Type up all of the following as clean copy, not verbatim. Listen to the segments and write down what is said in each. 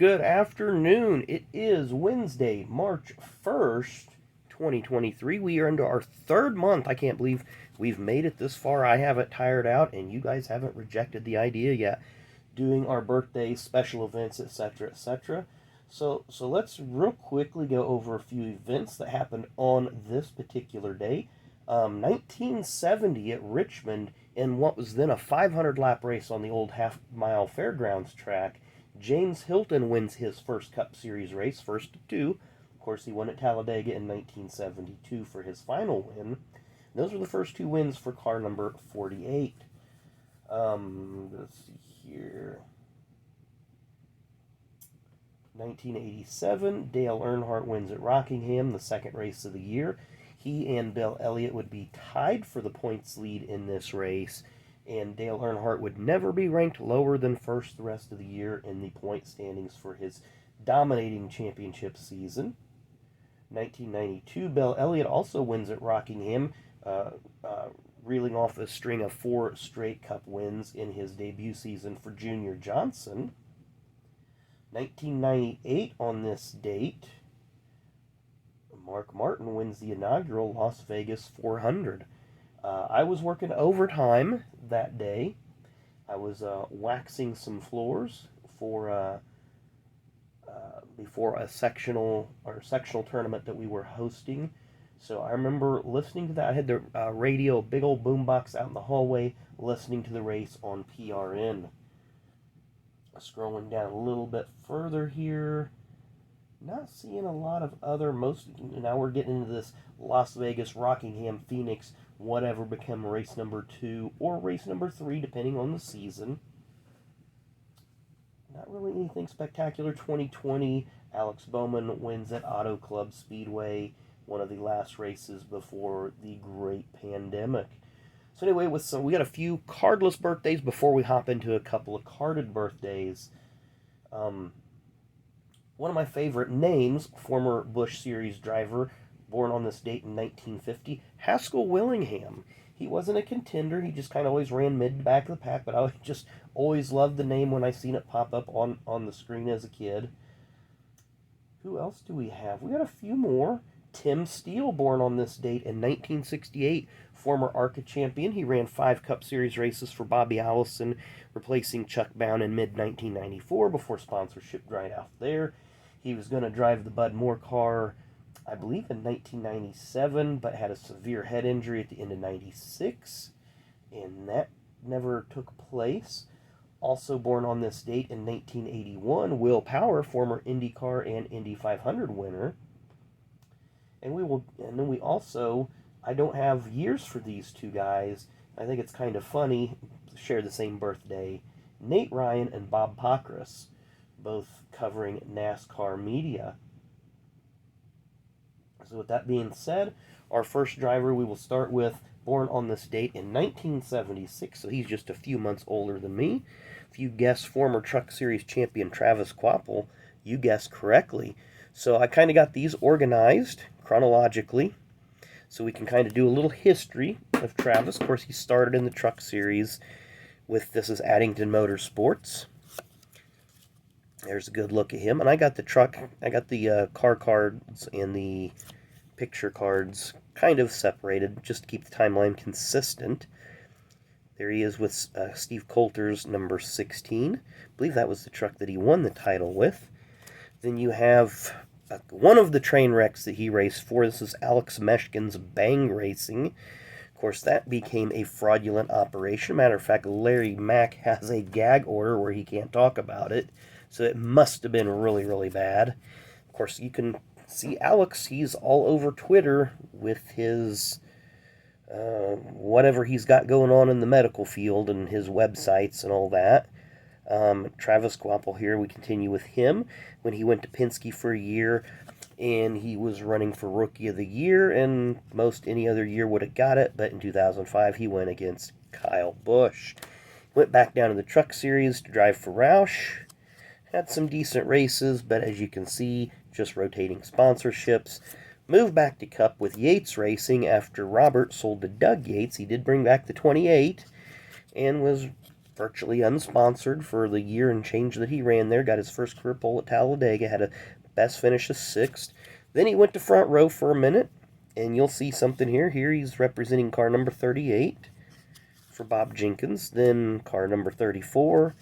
Good afternoon. It is Wednesday, March 1st, 2023. We are into our third month. I can't believe we've made it this far. I haven't tired out, and you guys haven't rejected the idea yet. Doing our birthday special events, etc., etc. So let's real quickly go over a few events that happened on this particular day. 1970 at Richmond, in what was then a 500 lap race on the old half mile fairgrounds track, James Hilton wins his first Cup Series race, first of two. Of course, he won at Talladega in 1972 for his final win. Those were the first two wins for car number 48. Let's see here. 1987, Dale Earnhardt wins at Rockingham, the second race of the year. He and Bill Elliott would be tied for the points lead in this race, and Dale Earnhardt would never be ranked lower than first the rest of the year in the point standings for his dominating championship season. 1992, Bill Elliott also wins at Rockingham, reeling off a string of 4 straight Cup wins in his debut season for Junior Johnson. 1998, on this date, Mark Martin wins the inaugural Las Vegas 400. I was working overtime that day. I was waxing some floors for before a sectional tournament that we were hosting. So I remember listening to that. I had the radio, big old boombox out in the hallway, listening to the race on PRN. Scrolling down a little bit further here. Not seeing a lot of other, now we're getting into this Las Vegas, Rockingham, Phoenix, whatever become race number 2 or race number 3, depending on the season. Not really anything spectacular. 2020, Alex Bowman wins at Auto Club Speedway, one of the last races before the great pandemic. So anyway, we got a few cardless birthdays before we hop into a couple of carded birthdays. One of my favorite names, former Busch Series driver, born on this date in 1950, Haskell Willingham. He wasn't a contender. He just kind of always ran mid to back of the pack, but I just always loved the name when I seen it pop up on the screen as a kid. Who else do we have? We got a few more. Tim Steele, born on this date in 1968, former ARCA champion. He ran 5 Cup Series races for Bobby Allison, replacing Chuck Bown in mid-1994 before sponsorship dried out there. He was going to drive the Bud Moore car, I believe, in 1997, but had a severe head injury at the end of 96, and that never took place. Also born on this date in 1981, Will Power, former IndyCar and Indy 500 winner. And then we also, I don't have years for these two guys. I think it's kind of funny, share the same birthday. Nate Ryan and Bob Pockrass, both covering NASCAR media. So with that being said, our first driver we will start with, born on this date in 1976, so he's just a few months older than me. If you guess former Truck Series champion Travis Kvapil, you guessed correctly. So I kind of got these organized chronologically, so we can kind of do a little history of Travis. Of course, he started in the Truck Series with, this is Addington Motorsports. There's a good look at him. And I got the car cards and the picture cards kind of separated just to keep the timeline consistent. There he is with Steve Coulter's number 16. I believe that was the truck that he won the title with. Then you have one of the train wrecks that he raced for. This is Alex Meshkin's Bang Racing. Of course, that became a fraudulent operation. Matter of fact, Larry Mack has a gag order where he can't talk about it. So it must have been really, really bad. Of course, you can see Alex. He's all over Twitter with his whatever he's got going on in the medical field and his websites and all that. Travis Kvapil here, we continue with him when he went to Penske for a year, and he was running for Rookie of the Year, and most any other year would have got it, but in 2005 he went against Kyle Busch. Went back down to the Truck Series to drive for Roush. Had some decent races, but as you can see, just rotating sponsorships. Moved back to Cup with Yates Racing after Robert sold to Doug Yates. He did bring back the 28 and was virtually unsponsored for the year and change that he ran there. Got his first career pole at Talladega, had a best finish of 6th. Then he went to front row for a minute, and you'll see something here. Here he's representing car number 38 for Bob Jenkins, then car number 34,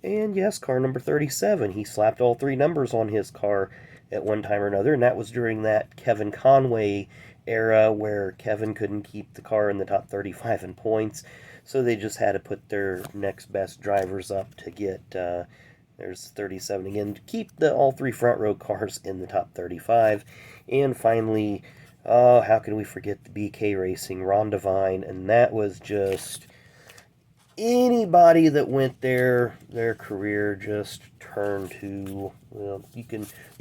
and yes, car number 37. He slapped all 3 numbers on his car at one time or another, and that was during that Kevin Conway era where Kevin couldn't keep the car in the top 35 in points, so they just had to put their next best drivers up to get, there's 37 again, to keep all 3 front row cars in the top 35. And finally, how can we forget the BK Racing, Ron Devine, and that was just... anybody that went there, their career just turned to, well, you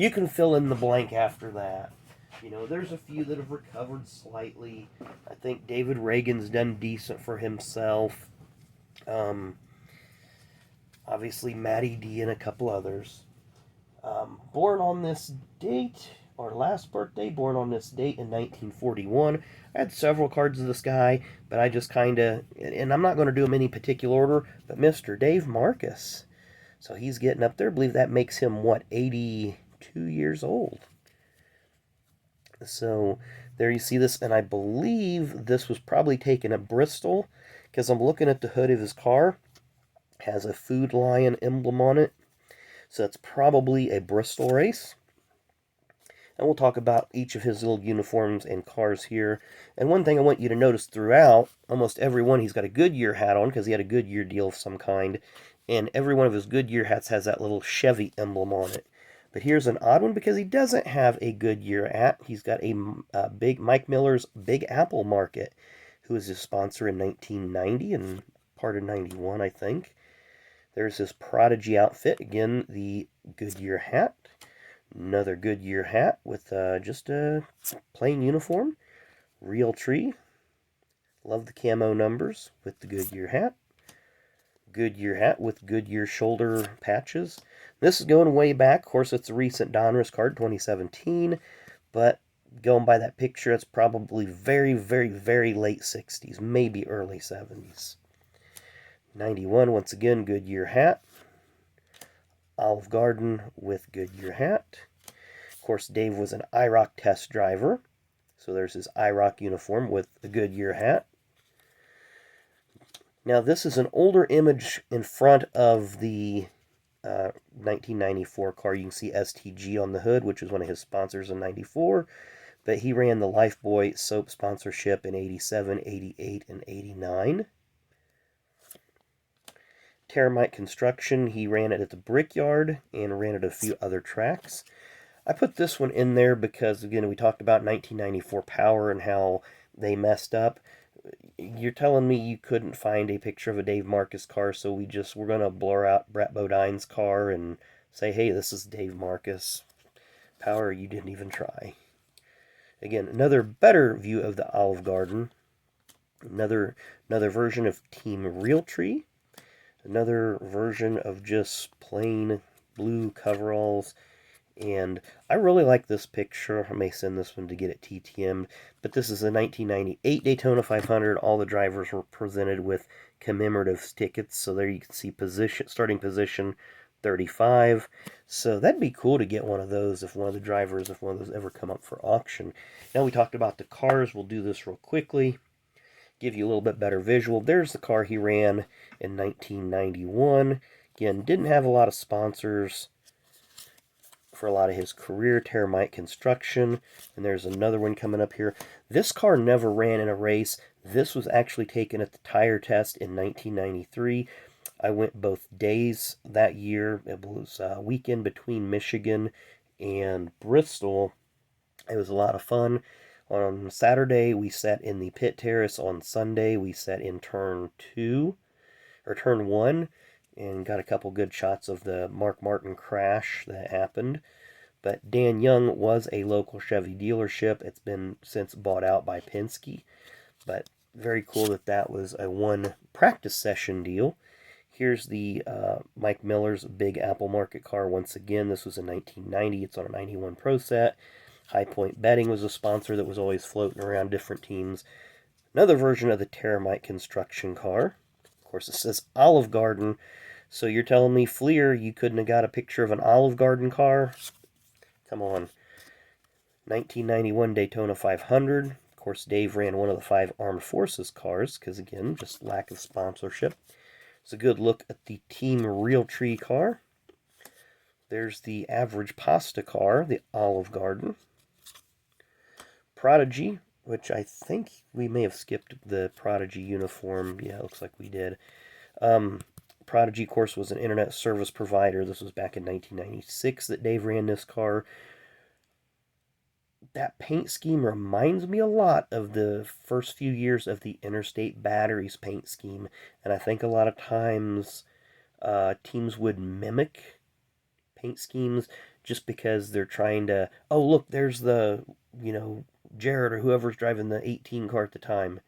can fill in the blank after that. You know, there's a few that have recovered slightly. I think David Reagan's done decent for himself. Obviously, Matty D and a couple others. Born on this date, or last birthday, born on this date in 1941. I had several cards of this guy, but I just kind of, and I'm not going to do them in any particular order, but Mr. Dave Marcis. So he's getting up there. I believe that makes him, what, 82 years old. So there you see this, and I believe this was probably taken at Bristol, because I'm looking at the hood of his car. It has a Food Lion emblem on it. So it's probably a Bristol race. And we'll talk about each of his little uniforms and cars here. And one thing I want you to notice throughout, almost every one, he's got a Goodyear hat on, because he had a Goodyear deal of some kind. And every one of his Goodyear hats has that little Chevy emblem on it. But here's an odd one, because he doesn't have a Goodyear hat. He's got a big Mike Miller's Big Apple Market, who was his sponsor in 1990 and part of 91, I think. There's his Prodigy outfit. Again, the Goodyear hat. Another Goodyear hat with just a plain uniform. Real Tree. Love the camo numbers with the Goodyear hat. Goodyear hat with Goodyear shoulder patches. This is going way back. Of course, it's a recent Donruss card, 2017. But going by that picture, it's probably very, very, very late 60s. Maybe early 70s. 91, once again, Goodyear hat. Olive Garden with Goodyear hat. Of course, Dave was an IROC test driver. So there's his IROC uniform with the Goodyear hat. Now, this is an older image in front of the 1994 car. You can see STG on the hood, which was one of his sponsors in 94. But he ran the Lifebuoy soap sponsorship in 87, 88, and 89. Terramite Construction, he ran it at the Brickyard and ran it at a few other tracks. I put this one in there because, again, we talked about 1994 Power and how they messed up. You're telling me you couldn't find a picture of a Dave Marcis car, so we're going to blur out Brett Bodine's car and say, hey, this is Dave Marcis. Power, you didn't even try. Again, another better view of the Olive Garden. Another version of Team Realtree. Another version of just plain blue coveralls. And I really like this picture. I may send this one to get it TTM'd. But this is a 1998 Daytona 500. All the drivers were presented with commemorative tickets. So there you can see starting position 35. So that'd be cool to get one of those if one of those ever come up for auction. Now we talked about the cars. We'll do this real quickly. Give you a little bit better visual. There's the car he ran in 1991. Again, didn't have a lot of sponsors for a lot of his career. Terramite Construction. And there's another one coming up here. This car never ran in a race. This was actually taken at the tire test in 1993. I went both days that year. It was a weekend between Michigan and Bristol. It was a lot of fun. On Saturday, we sat in the pit terrace. On Sunday, we sat in turn 1, and got a couple good shots of the Mark Martin crash that happened. But Dan Young was a local Chevy dealership. It's been since bought out by Penske. But very cool that was a one practice session deal. Here's the Mike Miller's Big Apple Market car. Once again, this was in 1990. It's on a 91 Pro Set. High Point Betting was a sponsor that was always floating around different teams. Another version of the Terramite Construction car. Of course, it says Olive Garden. So you're telling me, Fleer, you couldn't have got a picture of an Olive Garden car? Come on. 1991 Daytona 500. Of course, Dave ran one of the 5 Armed Forces cars, because again, just lack of sponsorship. It's a good look at the Team Realtree car. There's the Average Pasta car, the Olive Garden. Prodigy, which I think we may have skipped the Prodigy uniform. Yeah, it looks like we did. Prodigy, of course, was an internet service provider. This was back in 1996 that Dave ran this car. That paint scheme reminds me a lot of the first few years of the Interstate Batteries paint scheme. And I think a lot of times teams would mimic paint schemes just because they're trying to, oh, look, there's the, Jared or whoever's driving the 18 car at the time.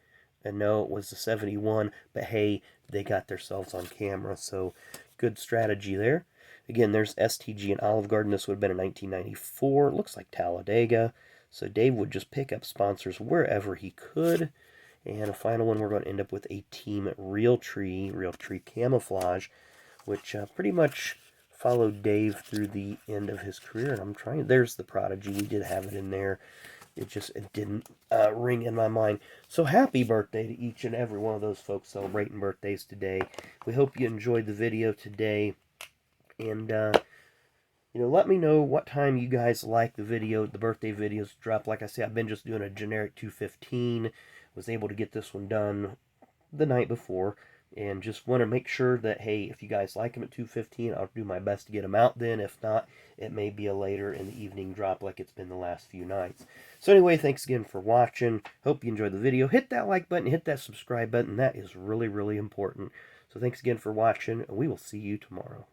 And no, it was the 71, but hey, they got themselves on camera, so good strategy there. Again, there's STG and Olive Garden. This would have been in 1994. It looks like Talladega. So Dave would just pick up sponsors wherever he could. And a final one, we're going to end up with a Team Realtree Camouflage, which pretty much followed Dave through the end of his career. And I'm trying, there's the Prodigy. We did have it in there. It didn't ring in my mind. So happy birthday to each and every one of those folks celebrating birthdays today. We hope you enjoyed the video today. And, let me know what time you guys like the birthday videos drop. Like I said, I've been just doing a generic 215. Was able to get this one done the night before. And just want to make sure that, hey, if you guys like them at 215, I'll do my best to get them out then. If not, it may be a later in the evening drop like it's been the last few nights. So anyway, thanks again for watching. Hope you enjoyed the video. Hit that like button, hit that subscribe button. That is really, really important. So thanks again for watching, and we will see you tomorrow.